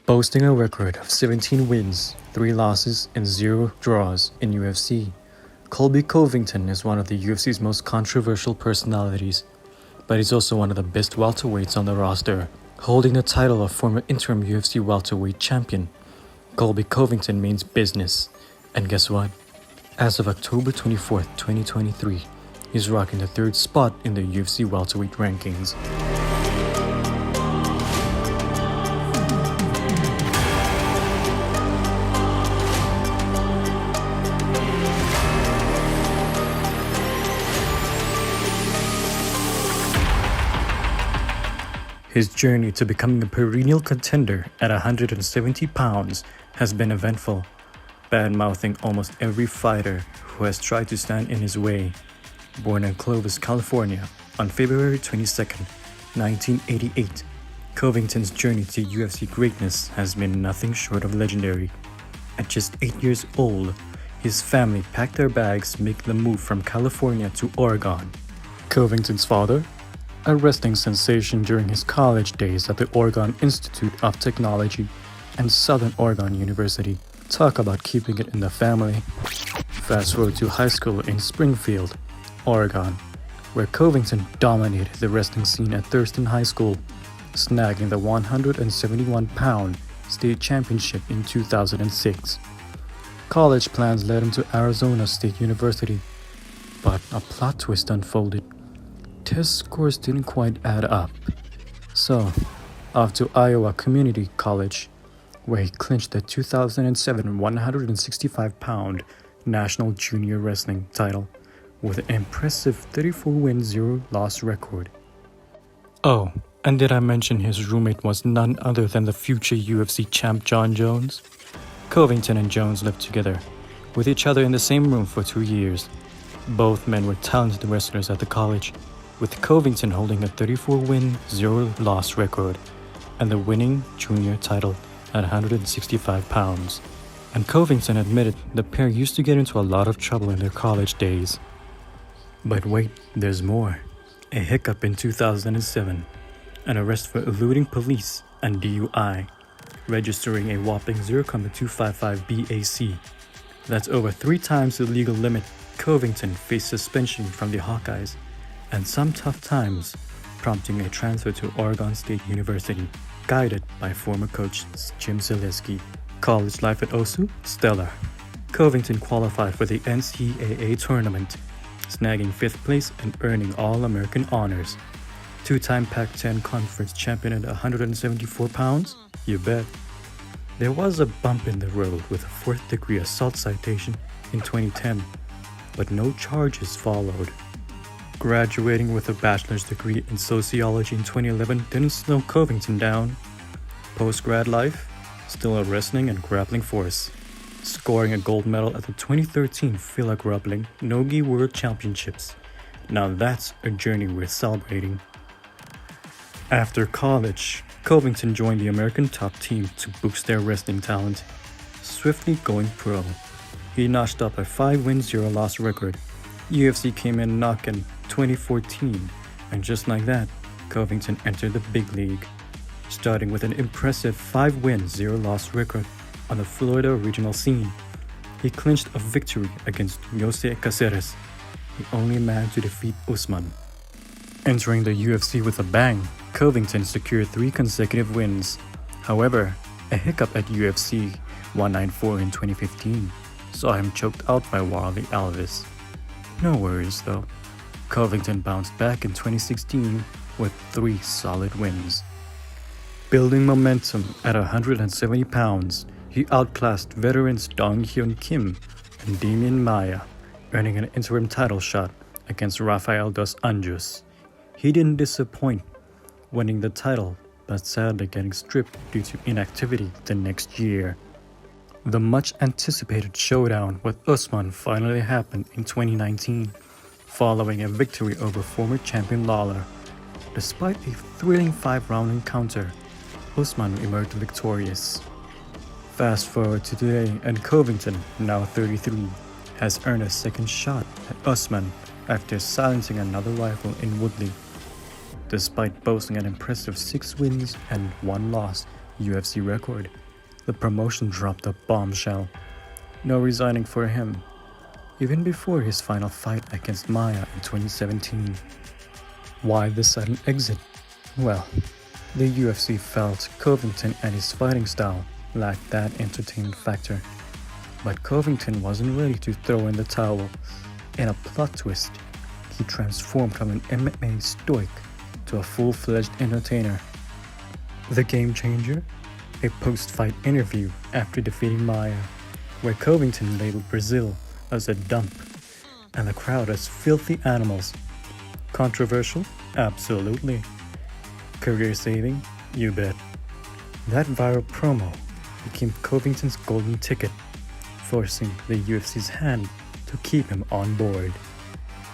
Boasting a record of 17 wins, 3 losses, and 0 draws in UFC, Colby Covington is one of the UFC's most controversial personalities, but he's also one of the best welterweights on the roster, holding the title of former interim UFC welterweight champion. Colby Covington means business, and guess what? As of October 24th, 2023, he's rocking the 3rd spot in the UFC welterweight rankings. His journey to becoming a perennial contender at 170 pounds has been eventful, bad-mouthing almost every fighter who has tried to stand in his way. Born in Clovis, California on February 22, 1988, Covington's journey to UFC greatness has been nothing short of legendary. At just 8 years old, his family packed their bags, making the move from California to Oregon. Covington's father, a wrestling sensation during his college days at the Oregon Institute of Technology and Southern Oregon University. Talk about keeping it in the family. Fast forward to high school in Springfield, Oregon, where Covington dominated the wrestling scene at Thurston High School, snagging the 171-pound state championship in 2006. College plans led him to Arizona State University, but a plot twist unfolded. Test scores didn't quite add up, so off to Iowa Community College, where he clinched the 2007 165-pound National Junior Wrestling title with an impressive 34-win, 0-loss record. Oh, and did I mention his roommate was none other than the future UFC champ Jon Jones? Covington and Jones lived together, with each other in the same room for 2 years. Both men were talented wrestlers at the college, with Covington holding a 34-win, 0-loss record and the winning junior title at 165 pounds. And Covington admitted the pair used to get into a lot of trouble in their college days. But wait, there's more. A hiccup in 2007, an arrest for eluding police and DUI, registering a whopping 0.255 BAC. That's over 3 times the legal limit. Covington faced suspension from the Hawkeyes and some tough times, prompting a transfer to Oregon State University, guided by former coach Jim Zaleski. College life at OSU? Stellar. Covington qualified for the NCAA tournament, snagging 5th place and earning All-American honors. 2-time Pac-10 Conference champion at 174 pounds? You bet. There was a bump in the road with a 4th-degree assault citation in 2010, but no charges followed. Graduating with a bachelor's degree in sociology in 2011 didn't slow Covington down. Post-grad life, still a wrestling and grappling force, scoring a gold medal at the 2013 Fila Grappling Nogi World Championships. Now that's a journey worth celebrating. After college, Covington joined the American Top Team to boost their wrestling talent, swiftly going pro. He notched up a 5-win, 0-loss record. UFC came in knocking 2014, and just like that, Covington entered the big league, starting with an impressive 5-win, 0-loss record on the Florida regional scene. He clinched a victory against Jose Caceres, the only man to defeat Usman. Entering the UFC with a bang, Covington secured 3 consecutive wins. However, a hiccup at UFC 194 in 2015 saw him choked out by Warley Alves. No worries though. Covington bounced back in 2016 with 3 solid wins. Building momentum at 170 pounds, he outclassed veterans Dong Hyun Kim and Damian Maia, earning an interim title shot against Rafael dos Anjos. He didn't disappoint, winning the title, but sadly getting stripped due to inactivity the next year. The much-anticipated showdown with Usman finally happened in 2019, following a victory over former champion Lawler. Despite a thrilling 5-round encounter, Usman emerged victorious. Fast forward to today, and Covington, now 33, has earned a second shot at Usman after silencing another rival in Woodley. Despite boasting an impressive 6 wins and 1 loss, UFC record, the promotion dropped a bombshell. No resigning for him, even before his final fight against Maia in 2017. Why the sudden exit? Well, the UFC felt Covington and his fighting style lacked that entertainment factor. But Covington wasn't ready to throw in the towel. In a plot twist, he transformed from an MMA stoic to a full-fledged entertainer. The game changer? A post-fight interview after defeating Maia, where Covington labeled Brazil as a dump and the crowd as filthy animals. Controversial? Absolutely. Career-saving? You bet. That viral promo became Covington's golden ticket, forcing the UFC's hand to keep him on board.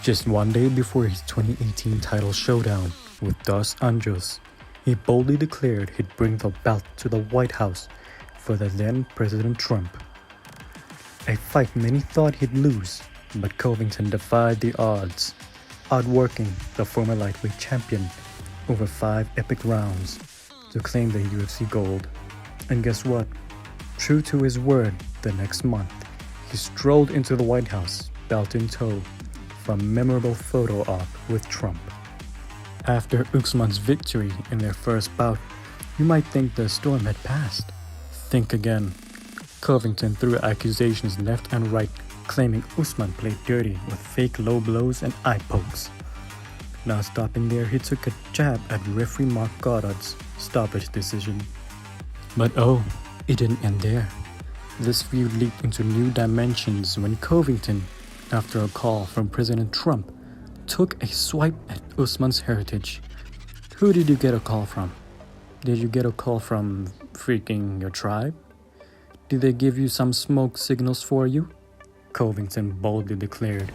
Just one day before his 2018 title showdown with Dos Anjos, he boldly declared he'd bring the belt to the White House for the then President Trump. A fight many thought he'd lose, but Covington defied the odds, outworking the former lightweight champion over 5 epic rounds to claim the UFC gold. And guess what? True to his word, the next month, he strolled into the White House, belt in tow, for a memorable photo op with Trump. After Usman's victory in their first bout, you might think the storm had passed. Think again. Covington threw accusations left and right, claiming Usman played dirty with fake low blows and eye pokes. Not stopping there, he took a jab at referee Mark Goddard's stoppage decision. But oh, it didn't end there. This feud leaped into new dimensions when Covington, after a call from President Trump, took a swipe at Usman's heritage. Who did you get a call from? Did you get a call from freaking your tribe? Did they give you some smoke signals for you? Covington boldly declared.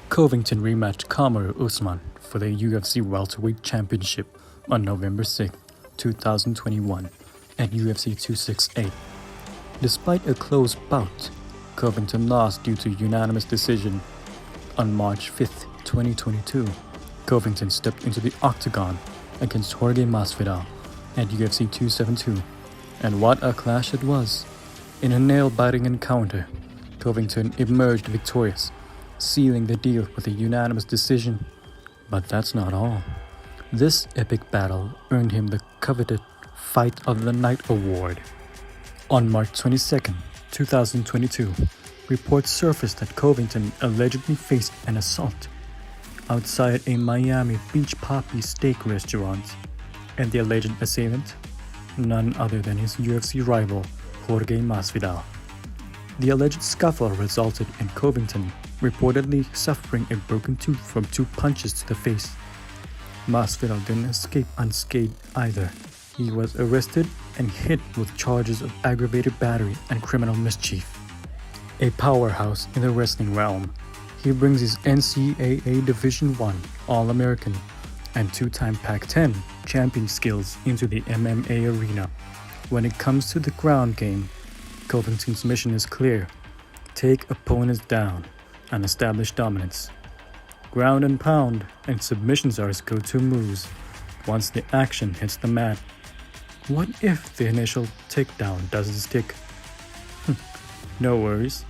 Covington rematched Kamaru Usman for the UFC Welterweight Championship on November 6, 2021 at UFC 268. Despite a close bout, Covington lost due to unanimous decision. On March 5, 2022, Covington stepped into the Octagon against Jorge Masvidal at UFC 272, and what a clash it was. In a nail-biting encounter, Covington emerged victorious, sealing the deal with a unanimous decision. But that's not all. This epic battle earned him the coveted Fight of the Night award. On March 22, 2022, reports surfaced that Covington allegedly faced an assault outside a Miami Beach Poppy steak restaurant, and the alleged assailant? None other than his UFC rival, Jorge Masvidal. The alleged scuffle resulted in Covington reportedly suffering a broken tooth from 2 punches to the face. Masvidal didn't escape unscathed either. He was arrested and hit with charges of aggravated battery and criminal mischief. A powerhouse in the wrestling realm, he brings his NCAA Division I All-American and 2-time Pac-10 champion skills into the MMA arena. When it comes to the ground game, Covington's mission is clear: take opponents down and establish dominance. Ground and pound and submissions are his go-to moves once the action hits the mat. What if the initial takedown doesn't stick? No worries.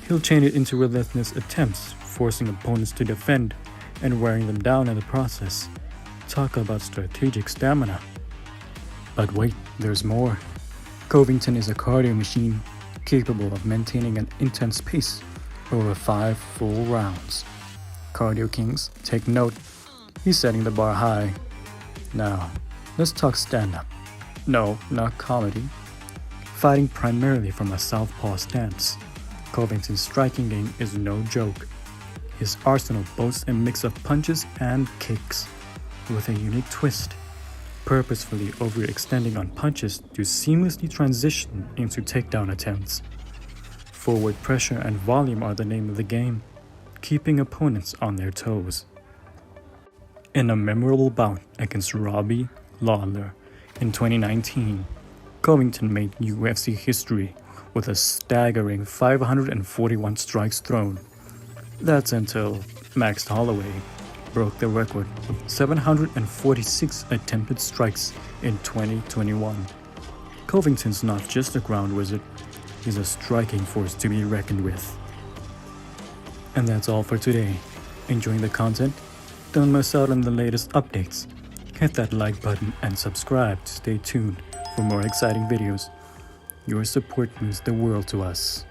He'll chain it into relentless attempts, forcing opponents to defend and wearing them down in the process. Talk about strategic stamina. But wait, there's more. Covington is a cardio machine capable of maintaining an intense pace over 5 full rounds. Cardio kings, take note. He's setting the bar high. Now, let's talk stand-up. No, not comedy. Fighting primarily from a southpaw stance, Covington's striking game is no joke. His arsenal boasts a mix of punches and kicks, with a unique twist, purposefully overextending on punches to seamlessly transition into takedown attempts. Forward pressure and volume are the name of the game, keeping opponents on their toes. In a memorable bout against Robbie Lawler in 2019, Covington made UFC history with a staggering 541 strikes thrown. That's until Max Holloway broke the record with 746 attempted strikes in 2021. Covington's not just a ground wizard, he's a striking force to be reckoned with. And that's all for today. Enjoying the content? Don't miss out on the latest updates. Hit that like button and subscribe to stay tuned for more exciting videos. Your support means the world to us.